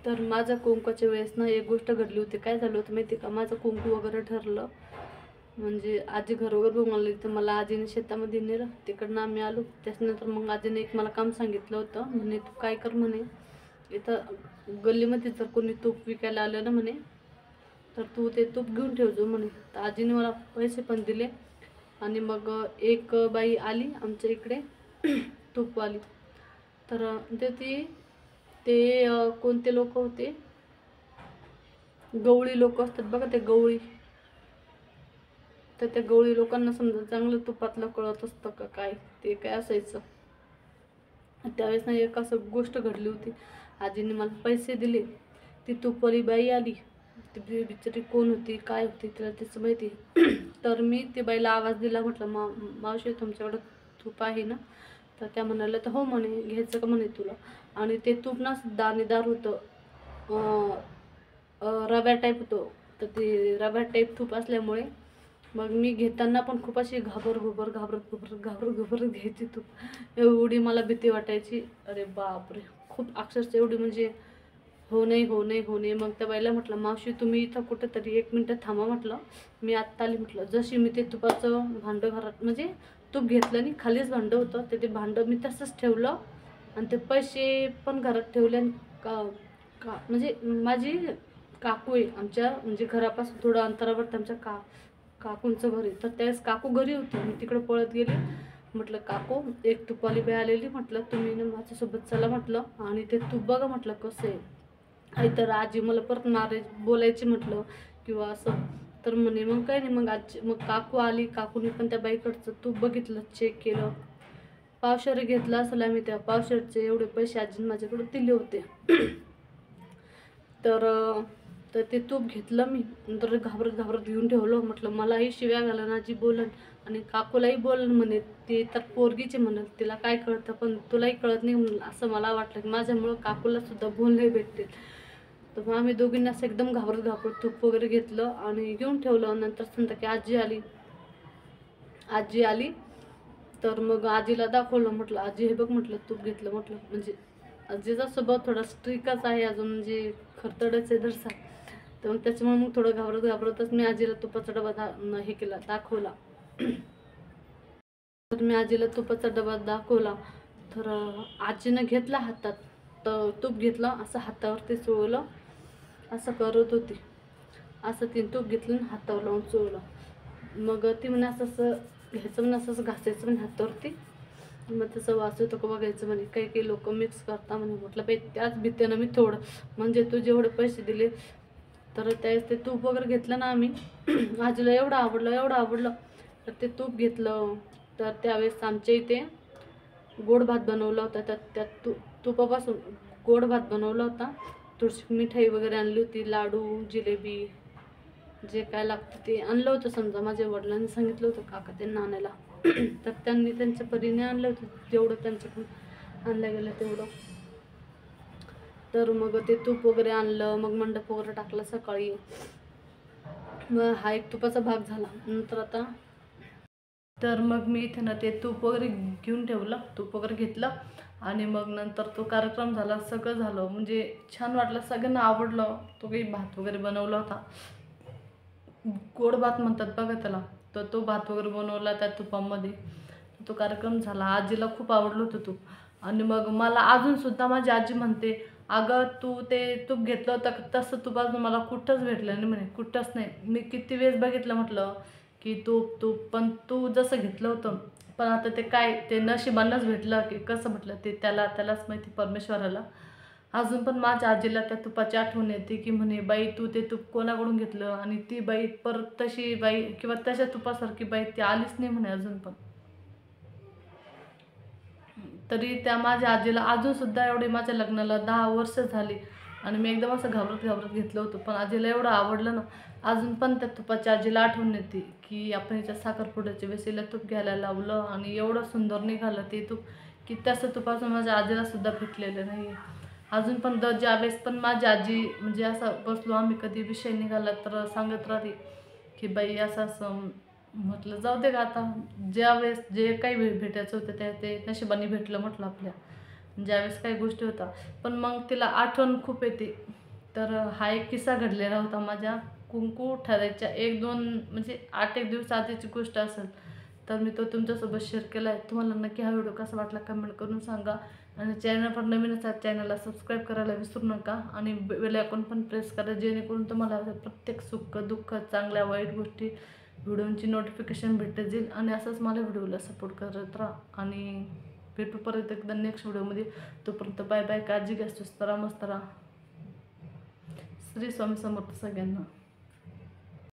तर माझं कुंकवाच्या वेळेस ना एक गोष्ट घडली होती. काय झालं होतं माहिती का, माझं कुंकू वगैरे ठरलं, म्हणजे आजी घरोघर बघून आली. तर मला आजीने शेतामध्ये नेलं, तिकडनं आम्ही आलो. त्याच्यानंतर मग आजीने एक मला काम सांगितलं होतं. म्हणे तू काय कर म्हणे, इथं गल्लीमध्ये जर कोणी तूप विकायला आलं ना म्हणे, तर तू ते तूप घेऊन ठेवजो म्हणे. तर आजीने मला पैसे पण दिले. आणि मग एक बाई आली आमच्या इकडे तूपवाली. तर ते कोणते लोक होते, गवळी लोक असतात बघा, ते गवळी. तर त्या गवळी लोकांना समजा चांगलं तुपातलं कळत असतं का काय, ते काय असायचं. त्यावेळेस ना एक असं गोष्ट घडली होती. आजीने मला पैसे दिले, ती तुपवाली बाई आली. ती बिचारी कोण होती काय होती तिला तिचं माहिती. तर मी ती बाईला आवाज दिला, म्हटलं मावशी तुमच्याकडं तूप आहे ना. तर त्या म्हणाल्या तर हो म्हणे, घ्यायचं का म्हणे तुला. आणि ते तूप ना दाणेदार होतं, रव्या टाईप होतं. तर ते रव्या टाईप तूप असल्यामुळे मग मी घेताना पण खूप अशी घाबरत घ्यायची तूप. एवढी मला भीती वाटायची, अरे बापरे, खूप अक्षरशः एवढी, म्हणजे हो नाही हो नाही हो नाही. मग त्या बाईला म्हटलं मावशी तुम्ही इथं कुठेतरी 1 मिनटं थांबा म्हटलं, मी आत्ता आली म्हटलं. जशी मी ते तुपाचं भांडं घरात, म्हणजे तूप घेतलं आणि खालीच भांडं होतं, ते भांडं मी तसंच ठेवलं. आणि ते पैसे पण घरात ठेवले. आणि म्हणजे माझी काकू आहे आमच्या, म्हणजे घरापासून थोडं अंतरावर त्यांच्या काकूंचं घर आहे. तर त्यावेळेस काकू घरी होती, मी तिकडं पळत गेली. म्हटलं काकू, एक तुपाली बाई आलेली, म्हटलं तुम्ही ना माझ्यासोबत चला म्हटलं, आणि ते तूप बघा म्हटलं कसं आहे. आई तर आजी मला परत बोलायची म्हटलं किंवा असं. तर म्हणे मग काय नाही, मग काकू आली. काकूने पण त्या बाईकडचं तूप बघितलं, चेक केलं. पावशेर घेतला असेल आम्ही. त्या पावशेरचे एवढे पैसे आजीने माझ्याकडे दिले होते. तर ते तूप घेतलं मी. नंतर घाबरत घेऊन ठेवलं. म्हटलं मलाही शिव्या घालन, आजी बोलन आणि काकूलाही बोलन म्हणे, ती तर पोरगीचे म्हणत, तिला काय कळतं, पण तुलाही कळत नाही म्हणून. असं मला वाटलं की माझ्यामुळं काकूला सुद्धा बोलणे भेटतील. तर मग आम्ही दोघींना असं एकदम घाबरत तूप वगैरे घेतलं आणि घेऊन ठेवलं. नंतर संध्याकाळी आजी आली. तर मग आजीला दाखवलं, म्हटलं आजी हे बघ म्हटलं तूप घेतलं म्हटलं. म्हणजे आजीचा स्वभाव थोडा स्ट्रिकच आहे अजून, म्हणजे खरतडच आहे दरसा. तर मग त्याच्यामुळे मग थोडं घाबरतच मी आजीला तुपाचा डबा हे केला, दाखवला. तर मी आजीला तुपाचा डबा दाखवला. तर आजीनं घेतला हातात, तर तूप घेतलं असं हातावरती चोळलं, असं करत होती. असं तिने तूप घेतलं आणि हातावर लावून चोळलं. मग ती म्हणे असं घ्यायचं म्हणे, असं घासायचं म्हणे हातावरती, मग तसं वास येतो का बघायचं म्हणे. काही लोक मिक्स करता म्हणे. म्हटलं बाई त्याच भीतीनं मी थोडं, म्हणजे तू जेवढे पैसे दिले, तर त्यावेळेस ते तूप वगैरे घेतलं ना आम्ही. आजीला एवढं आवडलं. तर ते तूप घेतलं. तर त्यावेळेस आमच्या इथे गोड भात बनवला होता. त्या तुपापासून गोड भात बनवला होता. थोडीशी मिठाई वगैरे आणली होती, लाडू, जिलेबी, जे काय लागतं ते आणलं होतं. समजा माझ्या वडिलांनी सांगितलं होतं काका त्यांना आणायला. तर त्यांनी त्यांच्या परीने आणलं होतं, जेवढं त्यांच्याकडून आणलं गेलं तेवढं. तर मग ते तूप वगैरे आणलं, मग मंडप वगैरे टाकला सकाळी. मग हा एक तुपाचा भाग झाला. नंतर तर मग मी इथे ना ते तूप वगैरे घेऊन ठेवलं, तूप वगैरे घेतलं. आणि मग नंतर तो कार्यक्रम झाला, सगळं झालं, म्हणजे छान वाटलं, सगळ्यांना आवडलं. तो काही भात वगैरे बनवला होता, गोड भात म्हणतात बघा त्याला. तर तो भात वगैरे बनवला त्या तुपामध्ये. तो कार्यक्रम झाला. आजीला खूप आवडलं होतं तूप. आणि मग मला अजूनसुद्धा माझी आजी म्हणते, अगं तू ते तूप घेतलं होतं तसं तूप अजून मला कुठंच भेटलं नाही म्हणे. कुठंच नाही. मी किती वेळेस बघितलं म्हटलं की तूप पण तू जसं घेतलं होतं, पण आता ते काय, ते नशिबानंच भेटलं की कसं म्हटलं, ते त्यालाच माहिती, परमेश्वराला. अजून पण माझ्या आजीला त्या तुपाची आठवण येते की म्हणे बाई तू ते तूप कोणाकडून घेतलं. आणि ती बाई परत तशी बाई किंवा तशा तुपासारखी बाई ती आलीच नाही म्हणे अजून पण. तरी त्या माझ्या आजीला अजूनसुद्धा, एवढे माझ्या लग्नाला 10 वर्ष झाली, आणि मी एकदम असं घाबरत घेतलं होतं, पण आजीला एवढं आवडलं ना. अजून पण त्या तुपाची आजीला आठवण येते की आपण याच्या साखरपुड्याच्या वेळेला तूप घ्यायला लावलं आणि एवढं सुंदर निघालं ते तूप की तसं तुपाचं माझ्या आजीला सुद्धा भेटलेलं नाही आहे अजून पण. ज्यावेळेस पण माझी आजी, म्हणजे असं बसलो आम्ही कधी विषय निघाला तर सांगत राहते की बाई असं असं. म्हटलं जाऊ दे का आता, ज्या वेळेस जे काही भेटायचं होतं ते नशिबाने भेटलं म्हटलं आपल्या. ज्यावेळेस काही गोष्टी होता, पण मग तिला आठवण खूप येते. तर हा एक किस्सा घडलेला होता माझ्या कुंकू ठरायच्या 1-2 म्हणजे 8 एक दिवस आधीची गोष्ट असेल. तर मी तो तुमच्यासोबत शेअर केला आहे. तुम्हाला नक्की हा व्हिडिओ कसा वाटला कमेंट करून सांगा. आणि चॅनलवर नवीन असाल चॅनलला सबस्क्राईब करायला विसरू नका आणि बेल आयकॉन पण प्रेस करा, जेणेकरून तुम्हाला प्रत्येक सुख दुःख चांगल्या वाईट गोष्टी व्हिडिओची नोटिफिकेशन भेटत जाईल. आणि असंच मला व्हिडिओला सपोर्ट करत राहा आणि भेटू परत एकदा नेक्स्ट व्हिडिओमध्ये. तोपर्यंत बाय बाय, काळजी घ्या, सुस्त राहा, मस्त राहा. श्री स्वामी समर्थ सगळ्यांना.